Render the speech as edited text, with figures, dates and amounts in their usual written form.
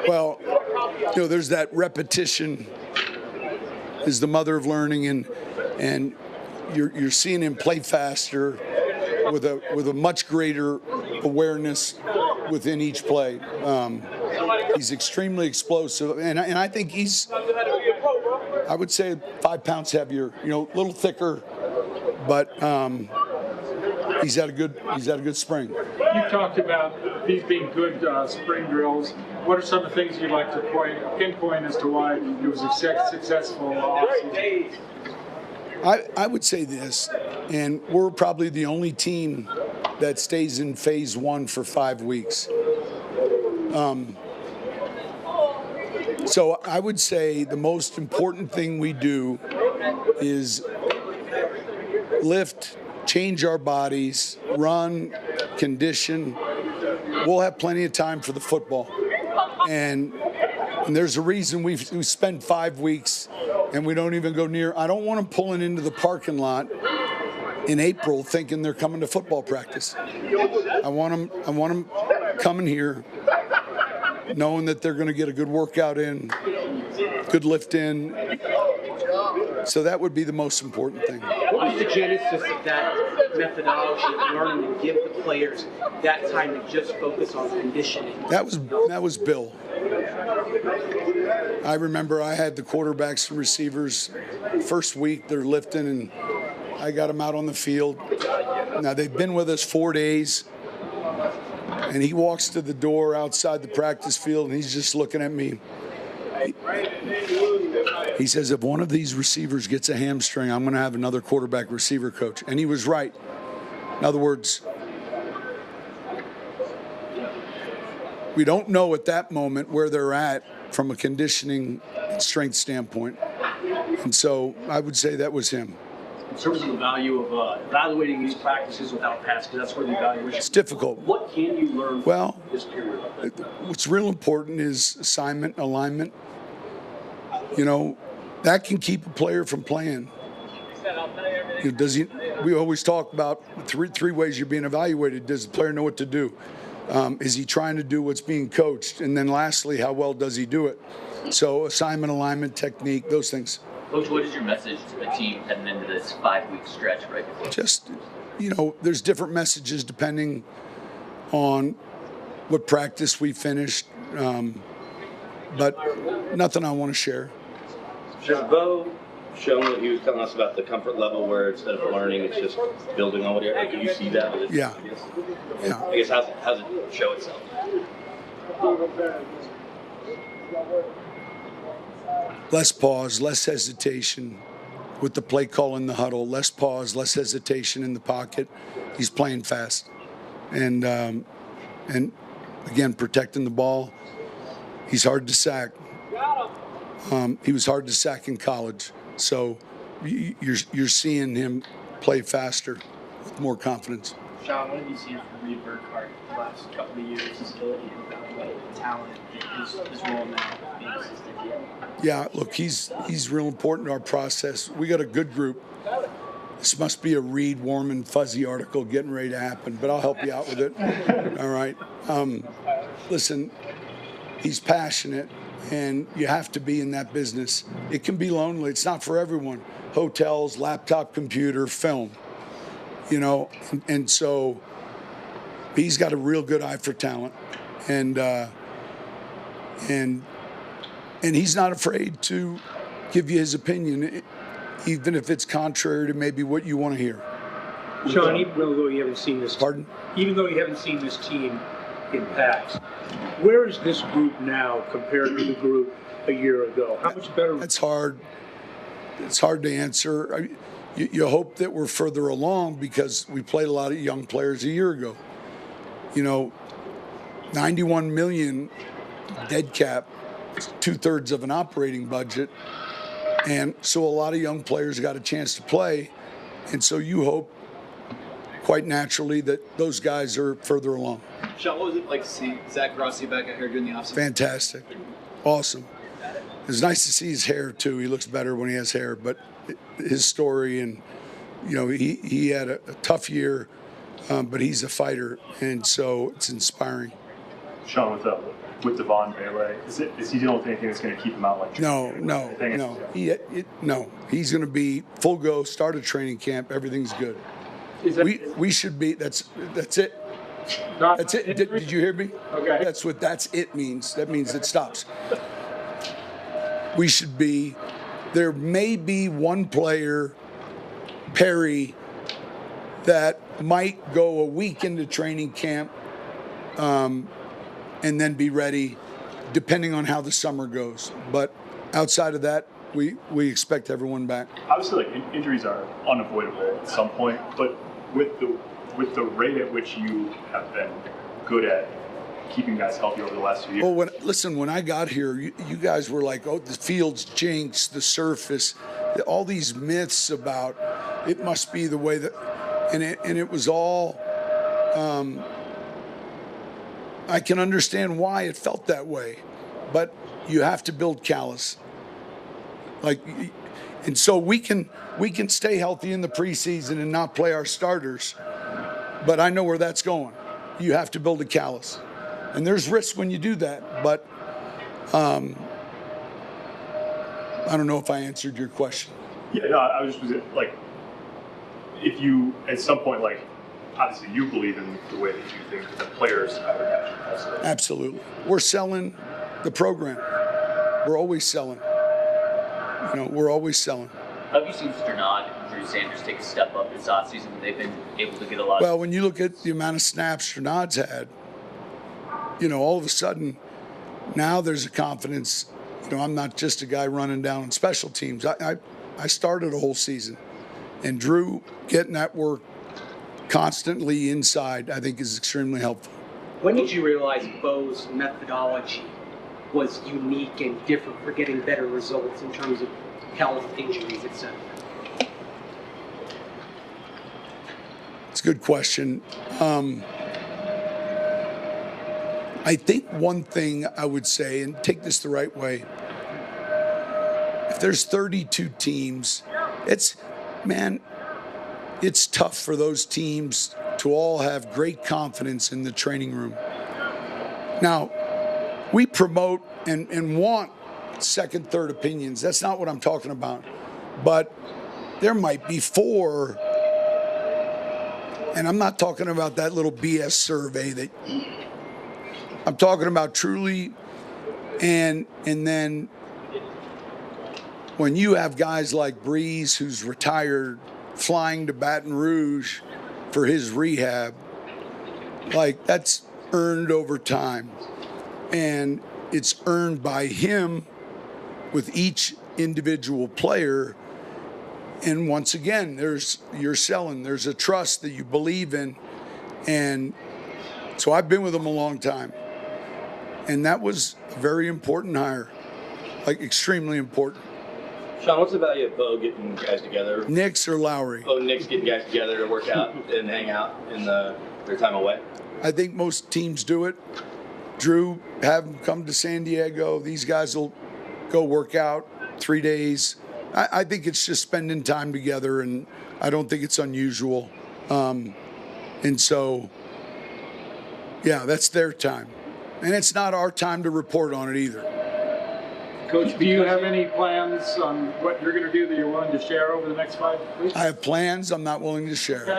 Well, there's that repetition is the mother of learning, and you're seeing him play faster with a much greater awareness within each play. He's extremely explosive, and I think I would say 5 pounds heavier, a little thicker, but he's had a good spring. You talked about these being good spring drills. What are some of the things you'd like to pinpoint as to why it was a successful offseason? I would say this, and we're probably the only team that stays in phase 1 for 5 weeks. So I would say the most important thing we do is lift, change our bodies, run, condition. We'll have plenty of time for the football. And there's a reason we spend 5 weeks and we don't even go near. I don't want them pulling into the parking lot in April thinking they're coming to football practice. I want them coming here knowing that they're going to get a good workout in, good lift in. So that would be the most important thing. What was the genesis of that methodology of learning to give the players that time to just focus on conditioning? That was Bill. I remember I had the quarterbacks and receivers first week, they're lifting, and I got them out on the field. Now, they've been with us 4 days, and he walks to the door outside the practice field, and he's just looking at me. He says, if one of these receivers gets a hamstring, I'm going to have another quarterback receiver coach. And he was right. In other words, we don't know at that moment where they're at from a conditioning strength standpoint. And so I would say that was him. In terms of the value of evaluating these practices without pads, because that's where the evaluation. It's difficult. What can you learn from this period? What's real important is assignment, alignment. That can keep a player from playing. We always talk about three ways you're being evaluated. Does the player know what to do? Is he trying to do what's being coached? And then lastly, how well does he do it? So assignment, alignment, technique, those things. Coach, what is your message to the team heading into this 5-week stretch right before? Just, there's different messages depending on what practice we finished, but nothing I want to share. Has Bo shown what he was telling us about the comfort level where instead of learning, it's just building on whatever? Do you see that? Yeah. I guess how's it show itself? Less pause, less hesitation with the play call in the huddle. Less pause, less hesitation in the pocket. He's playing fast, and again protecting the ball. He's hard to sack. He was hard to sack in college, so you're seeing him play faster with more confidence. Sean, what have you seen from Reed Burkhardt the last couple of years? His ability to evaluate the talent, his role now being assistant. Yeah, look, he's real important to our process. We got a good group. This must be a Reed warm and fuzzy article getting ready to happen, but I'll help you out with it. All right. Listen, he's passionate, and you have to be in that business. It can be lonely. It's not for everyone. Hotels, laptop, computer, film. And so he's got a real good eye for talent, and he's not afraid to give you his opinion, even if it's contrary to maybe what you want to hear. Sean, even though you haven't seen this, even though you haven't seen this team in past, where is this group now compared to the group a year ago? How much better? That's hard. It's hard to answer. You hope that we're further along because we played a lot of young players a year ago. $91 million dead cap, 2/3 of an operating budget, and so a lot of young players got a chance to play, and so you hope quite naturally that those guys are further along. Sean, what was it like to see Zach Rossi back out here during the offseason? Fantastic. Awesome. It's nice to see his hair, too. He looks better when he has hair, but his story, and, he had a tough year, but he's a fighter, and so it's inspiring. Sean, what's up? with Devaughn, Vele, is he dealing with anything that's going to keep him out? Like No. He's going to be full go. Start a training camp. Everything's good. We should be. That's it. That's it. Did you hear me? Okay. That's what that's it means. That means it stops. We should be. There may be one player, Perry, that might go a week into training camp and then be ready, depending on how the summer goes. But outside of that, we expect everyone back. Obviously, like injuries are unavoidable at some point, but with the rate at which you have been good at keeping guys healthy over the last few years. Well, when I got here, you guys were like, oh, the field's jinxed, the surface, all these myths about it must be the way that, and it was all. I can understand why it felt that way, but you have to build callus. And so we can stay healthy in the preseason and not play our starters, but I know where that's going. You have to build a callus, and there's risks when you do that. But I don't know if I answered your question. Yeah, no, I was just like, if you at some point, like, obviously you believe in the way that you think the players have reaction also. Absolutely, we're selling the program. We're always selling. We're always selling. Have you seen Sternad and Drew Sanders take a step up this offseason? They've been able to get a lot. Well, when you look at the amount of snaps Sternad's had, all of a sudden, now there's a confidence. I'm not just a guy running down on special teams. I started a whole season, and Drew getting that work constantly inside, I think, is extremely helpful. When did you realize Bo's methodology was unique and different for getting better results in terms of health, injuries, etc.? It's a good question. I think one thing I would say, and take this the right way, if there's 32 teams, it's tough for those teams to all have great confidence in the training room. Now, we promote and want second, third opinions. That's not what I'm talking about. But there might be 4, and I'm not talking about that little BS survey that I'm talking about truly, and then when you have guys like Breeze, who's retired, flying to Baton Rouge for his rehab, like, that's earned over time. And it's earned by him with each individual player. And once again, you're selling. There's a trust that you believe in. And so I've been with him a long time. And that was a very important hire, like extremely important. Sean, what's the value of Bo getting guys together? Nix or Lowry? Bo Nix getting guys together to work out and hang out in their time away? I think most teams do it. Drew, have them come to San Diego. These guys will go work out 3 days. I think it's just spending time together, and I don't think it's unusual. And so, yeah, that's their time. And it's not our time to report on it either. Coach, do you have any plans on what you're going to do that you're willing to share over the next 5 weeks? I have plans I'm not willing to share.